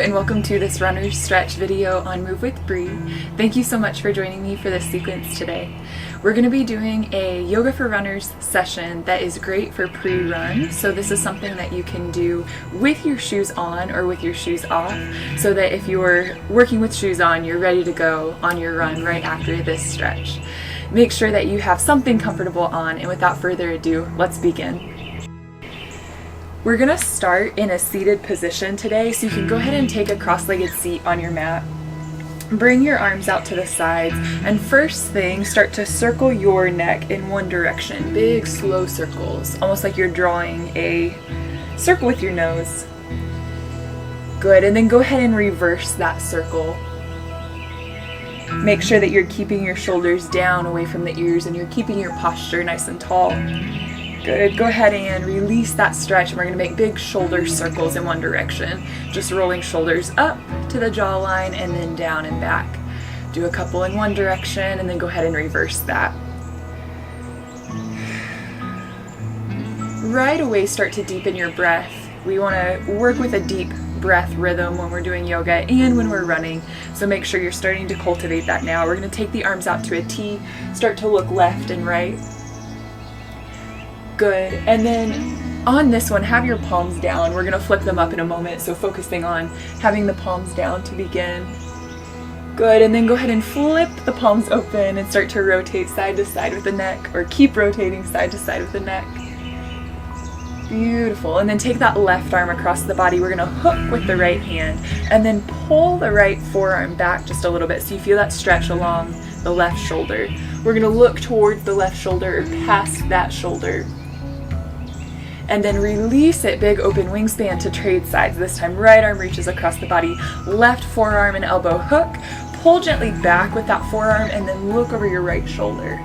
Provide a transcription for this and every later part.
and welcome to this runner's stretch video on Move with Bree. Thank you so much for joining me for this sequence today. We're going to be doing a yoga for runners session that is great for pre-run. So this is something that you can do with your shoes on or with your shoes off, so that if you're working with shoes on, you're ready to go on your run right after this stretch. Make sure that you have something comfortable on, and without further ado, let's begin. We're going to start in a seated position today, so you can go ahead and take a cross-legged seat on your mat. Bring your arms out to the sides, and first thing, start to circle your neck in one direction. Big, slow circles, almost like you're drawing a circle with your nose. Good, and then go ahead and reverse that circle. Make sure that you're keeping your shoulders down away from the ears, and you're keeping your posture nice and tall. Good. Go ahead and release that stretch, and we're going to make big shoulder circles in one direction. Just rolling shoulders up to the jawline and then down and back. Do a couple in one direction and then go ahead and reverse that. Right away, start to deepen your breath. We want to work with a deep breath rhythm when we're doing yoga and when we're running, so make sure you're starting to cultivate that now. We're going to take the arms out to a T, start to look left and right. Good, and then on this one, have your palms down. We're going to flip them up in a moment, so focusing on having the palms down to begin. Good, and then go ahead and flip the palms open and start to rotate side to side with the neck, or keep rotating side to side with the neck. Beautiful, and then take that left arm across the body. We're going to hook with the right hand, and then pull the right forearm back just a little bit so you feel that stretch along the left shoulder. We're going to look towards the left shoulder or past that shoulder. And then release it, big open wingspan to trade sides. This time, right arm reaches across the body, left forearm and elbow hook. Pull gently back with that forearm and then look over your right shoulder.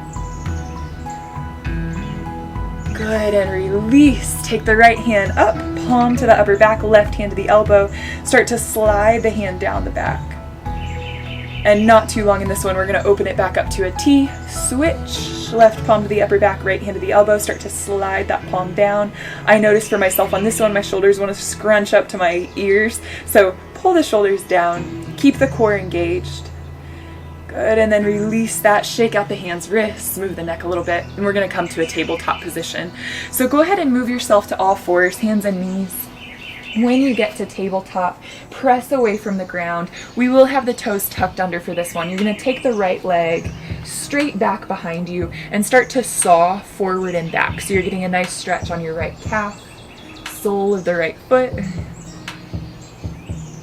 Good, and release. Take the right hand up, palm to the upper back, left hand to the elbow. Start to slide the hand down the back. And not too long in this one, we're going to open it back up to a T, switch, left palm to the upper back, right hand to the elbow, start to slide that palm down. I noticed for myself on this one, my shoulders want to scrunch up to my ears, so pull the shoulders down, keep the core engaged. Good, and then release that, shake out the hands, wrists, move the neck a little bit, and we're going to come to a tabletop position. So go ahead and move yourself to all fours, hands and knees. When you get to tabletop, press away from the ground. We will have the toes tucked under for this one. You're going to take the right leg straight back behind you and start to saw forward and back. So you're getting a nice stretch on your right calf, sole of the right foot.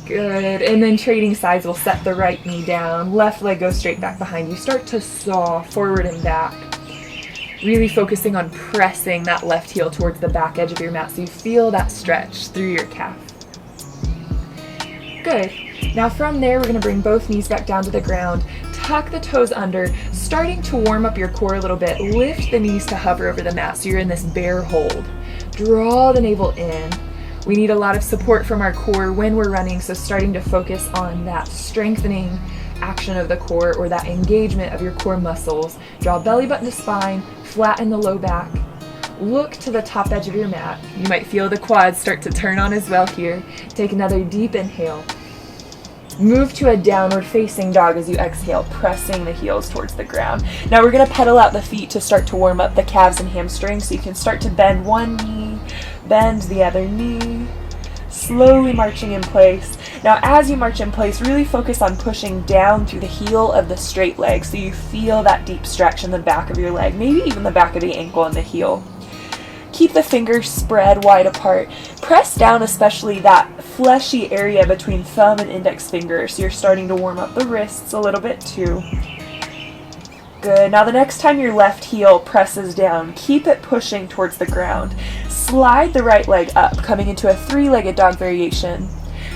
Good. And then trading sides, we'll set the right knee down, left leg goes straight back behind you. Start to saw forward and back. Really focusing on pressing that left heel towards the back edge of your mat so you feel that stretch through your calf. Good. Now from there, we're going to bring both knees back down to the ground. Tuck the toes under, starting to warm up your core a little bit. Lift the knees to hover over the mat so you're in this bear hold. Draw the navel in. We need a lot of support from our core when we're running, so starting to focus on that strengthening action of the core, or that engagement of your core muscles. Draw belly button to spine, flatten the low back. Look to the top edge of your mat. You might feel the quads start to turn on as well here. Take another deep inhale. Move to a downward facing dog as you exhale, pressing the heels towards the ground. Now we're going to pedal out the feet to start to warm up the calves and hamstrings, so you can start to bend one knee, bend the other knee, slowly marching in place. Now as you march in place, really focus on pushing down through the heel of the straight leg so you feel that deep stretch in the back of your leg, maybe even the back of the ankle and the heel. Keep the fingers spread wide apart. Press down especially that fleshy area between thumb and index finger, so you're starting to warm up the wrists a little bit too. Good. Now the next time your left heel presses down, keep it pushing towards the ground. Slide the right leg up, coming into a three-legged dog variation.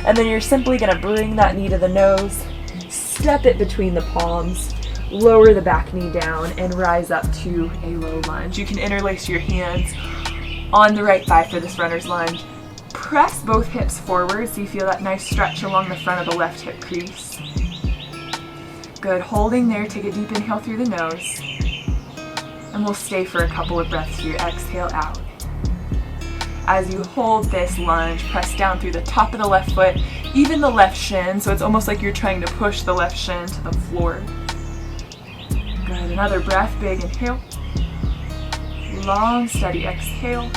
And then you're simply going to bring that knee to the nose, step it between the palms, lower the back knee down, and rise up to a low lunge. You can interlace your hands on the right thigh for this runner's lunge. Press both hips forward so you feel that nice stretch along the front of the left hip crease. Good. Holding there, take a deep inhale through the nose. And we'll stay for a couple of breaths here. Exhale out. As you hold this lunge, press down through the top of the left foot, Even the left shin, so it's almost like you're trying to push the left shin to the floor. Good, another breath, big inhale. Long, steady exhale.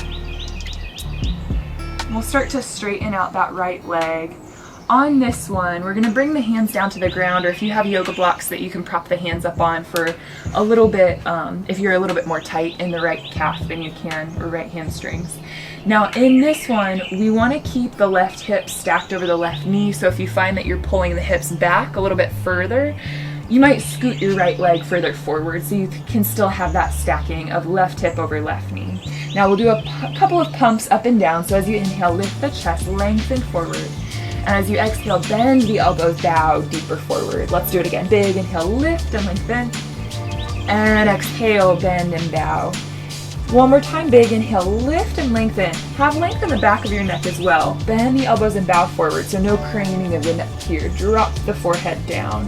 We'll start to straighten out that right leg. On this one, we're gonna bring the hands down to the ground, or if you have yoga blocks that you can prop the hands up on for a little bit, if you're a little bit more tight in the right calf than you can, or right hamstrings. Now in this one, we wanna keep the left hip stacked over the left knee, so if you find that you're pulling the hips back a little bit further, you might scoot your right leg further forward so you can still have that stacking of left hip over left knee. Now we'll do a couple of pumps up and down, so as you inhale, lift the chest, lengthen forward. And as you exhale, bend the elbows, bow deeper forward. Let's do it again. Big inhale, lift and lengthen. And exhale, bend and bow. One more time, big inhale, lift and lengthen. Have length in the back of your neck as well. Bend the elbows and bow forward, so no craning of the neck here. Drop the forehead down.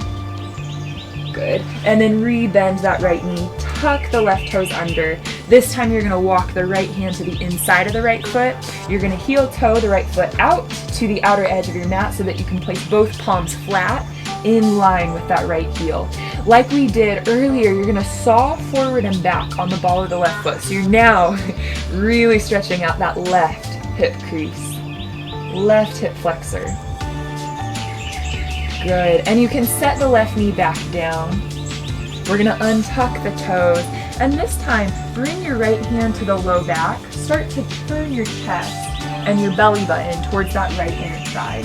Good. And then re-bend that right knee. Tuck the left toes under. This time you're going to walk the right hand to the inside of the right foot. You're going to heel toe the right foot out to the outer edge of your mat so that you can place both palms flat in line with that right heel. Like we did earlier, you're going to saw forward and back on the ball of the left foot. So you're now really stretching out that left hip crease. Left hip flexor. Good. And you can set the left knee back down. We're going to untuck the toes. And this time, bring your right hand to the low back. Start to turn your chest and your belly button towards that right inner thigh.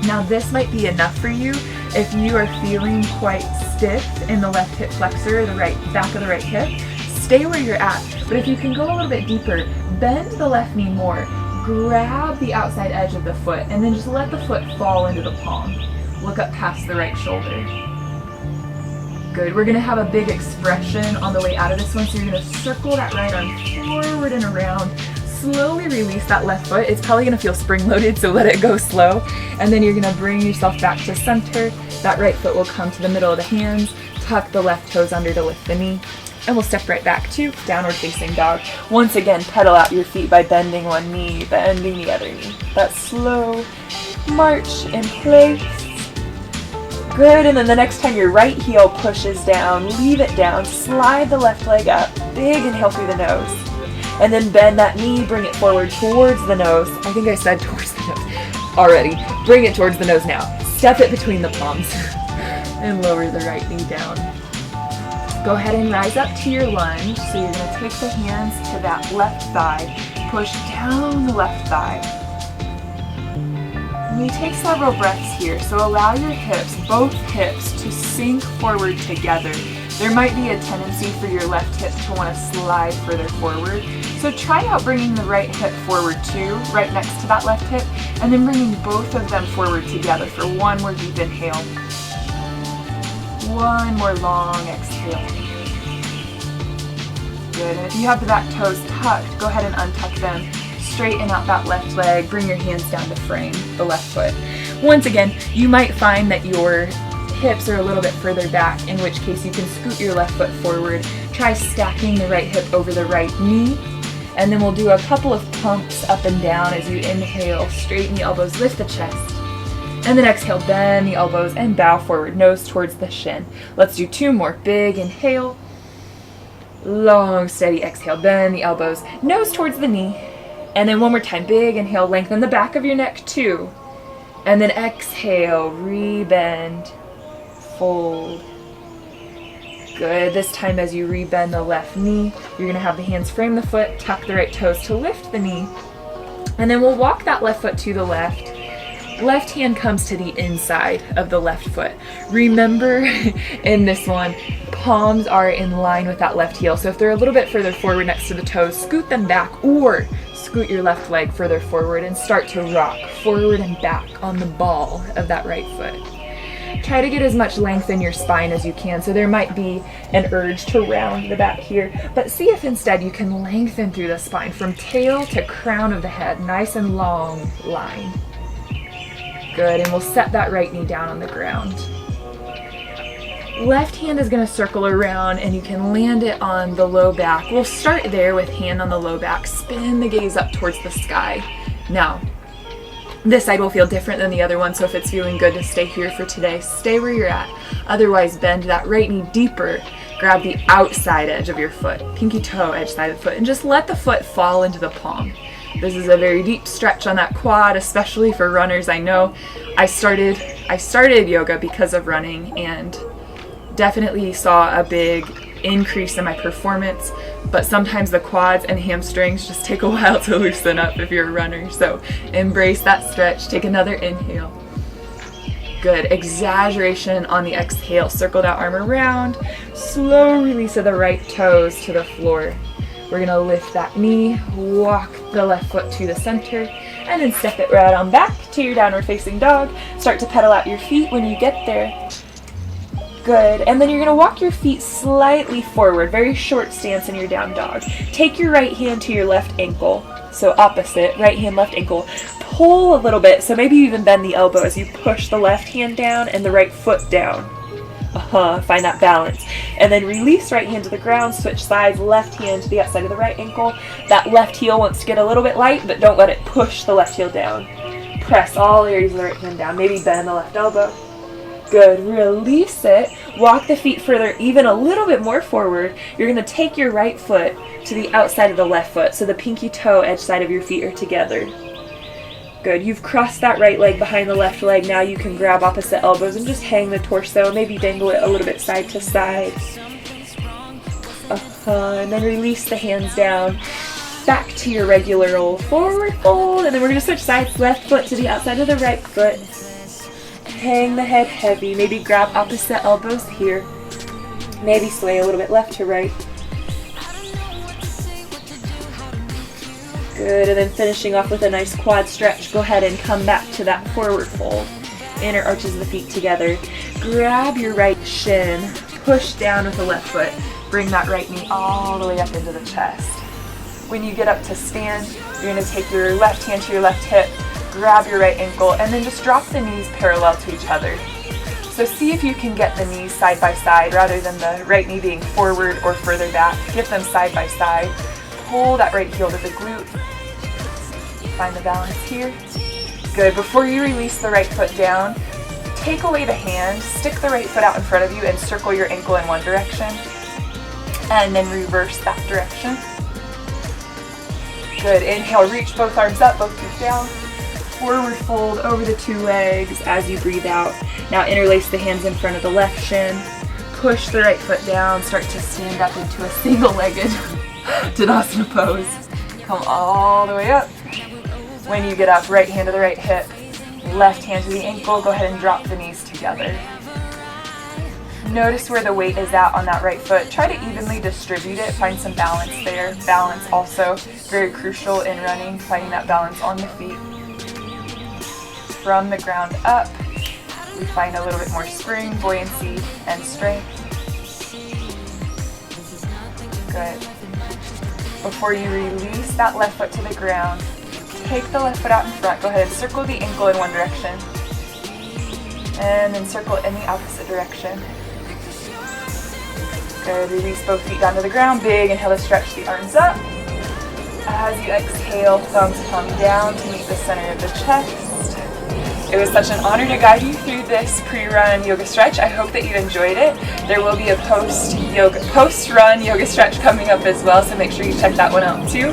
Now this might be enough for you if you are feeling quite stiff in the left hip flexor, the right back of the right hip. Stay where you're at. But if you can go a little bit deeper, bend the left knee more. Grab the outside edge of the foot and then just let the foot fall into the palm. Look up past the right shoulder. Good. We're going to have a big expression on the way out of this one, so you're going to circle that right arm forward and around. Slowly release that left foot. It's probably going to feel spring-loaded, so let it go slow. And then you're going to bring yourself back to center. That right foot will come to the middle of the hands. Tuck the left toes under to lift the knee. And we'll step right back to downward facing dog. Once again, pedal out your feet by bending one knee, bending the other knee. That slow march in place. Good, and then the next time your right heel pushes down, leave it down, slide the left leg up, big inhale through the nose. And then bend that knee, bring it forward towards the nose. I think I said towards the nose already. Bring it towards the nose now. Step it between the palms and lower the right knee down. Go ahead and rise up to your lunge. So you're going to take the hands to that left thigh, push down the left thigh. And you take several breaths here, so allow your hips, both hips, to sink forward together. There might be a tendency for your left hip to want to slide further forward. So try out bringing the right hip forward too, right next to that left hip, and then bringing both of them forward together for one more deep inhale. One more long exhale. Good, and if you have the back toes tucked, go ahead and untuck them. Straighten out that left leg, bring your hands down to frame the left foot. Once again, you might find that your hips are a little bit further back, in which case you can scoot your left foot forward. Try stacking the right hip over the right knee, and then we'll do a couple of pumps up and down as you inhale, straighten the elbows, lift the chest, and then exhale, bend the elbows and bow forward, nose towards the shin. Let's do two more. Big inhale, long steady exhale, bend the elbows, nose towards the knee. And then one more time, big inhale, lengthen the back of your neck too. And then exhale, re-bend, fold. Good. This time as you re-bend the left knee, you're going to have the hands frame the foot, tuck the right toes to lift the knee. And then we'll walk that left foot to the left. Left hand comes to the inside of the left foot. Remember in this one, palms are in line with that left heel. So if they're a little bit further forward next to the toes, scoot them back, or scoot your left leg further forward and start to rock forward and back on the ball of that right foot. Try to get as much length in your spine as you can, so there might be an urge to round the back here, but see if instead you can lengthen through the spine from tail to crown of the head, nice and long line. Good, and we'll set that right knee down on the ground. Left hand is going to circle around and you can land it on the low back. We'll start there with hand on the low back. Spin the gaze up towards the sky. Now, This side will feel different than the other one, so if it's feeling good to stay here for today, stay where you're at. Otherwise, bend that right knee deeper. Grab the outside edge of your foot, pinky toe edge side of the foot, and just let the foot fall into the palm. This is a very deep stretch on that quad, especially for runners. I know I started yoga because of running and definitely saw a big increase in my performance, but sometimes the quads and hamstrings just take a while to loosen up if you're a runner. So embrace that stretch. Take another inhale. Good. Exaggeration on the exhale. Circle that arm around. Slow release of the right toes to the floor. We're going to lift that knee, walk the left foot to the center, and then step it right on back to your downward facing dog. Start to pedal out your feet when you get there. Good. And then you're going to walk your feet slightly forward, very short stance in your down dog. Take your right hand to your left ankle. So opposite, right hand, left ankle. Pull a little bit, so maybe you even bend the elbow as you push the left hand down and the right foot down. Find that balance. And then release right hand to the ground, switch sides, left hand to the outside of the right ankle. That left heel wants to get a little bit light, but don't let it push the left heel down. Press all areas of the right hand down. Maybe bend the left elbow. Good. Release it. Walk the feet further, even a little bit more forward. You're going to take your right foot to the outside of the left foot, so the pinky toe edge side of your feet are together. Good. You've crossed that right leg behind the left leg. Now you can grab opposite elbows and just hang the torso. Maybe dangle it a little bit side to side. And then release the hands down. Back to your regular old forward fold. And then we're going to switch sides. Left foot to the outside of the right foot. Hang the head heavy. Maybe grab opposite elbows here. Maybe sway a little bit left to right. Good, and then finishing off with a nice quad stretch. Go ahead and come back to that forward fold. Inner arches of the feet together. Grab your right shin. Push down with the left foot. Bring that right knee all the way up into the chest. When you get up to stand, you're going to take your left hand to your left hip. Grab your right ankle, and then just drop the knees parallel to each other. So see if you can get the knees side by side rather than the right knee being forward or further back. Get them side by side. Pull that right heel to the glute. Find the balance here. Good. Before you release the right foot down, take away the hand, stick the right foot out in front of you, and circle your ankle in one direction. And then reverse that direction. Good. Inhale, reach both arms up, both feet down. Forward fold over the two legs as you breathe out. Now interlace the hands in front of the left shin. Push the right foot down. Start to stand up into a single-legged Tadasana pose. Come all the way up. When you get up, right hand to the right hip, left hand to the ankle. Go ahead and drop the knees together. Notice where the weight is at on that right foot. Try to evenly distribute it. Find some balance there. Balance also very crucial in running, finding that balance on the feet. From the ground up, we find a little bit more spring, buoyancy, and strength. Good. Before you release that left foot to the ground, take the left foot out in front. Go ahead and circle the ankle in one direction. And then circle in the opposite direction. Good. Release both feet down to the ground. Big inhale to stretch the arms up. As you exhale, thumbs come down to meet the center of the chest. It was such an honor to guide you through this pre-run yoga stretch. I hope that you enjoyed it. There will be a post-run yoga stretch coming up as well, so make sure you check that one out too.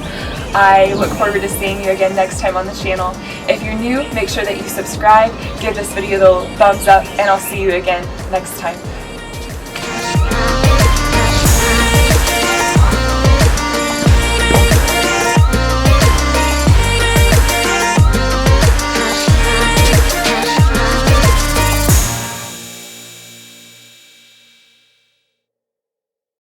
I look forward to seeing you again next time on the channel. If you're new, make sure that you subscribe, give this video the thumbs up, and I'll see you again next time.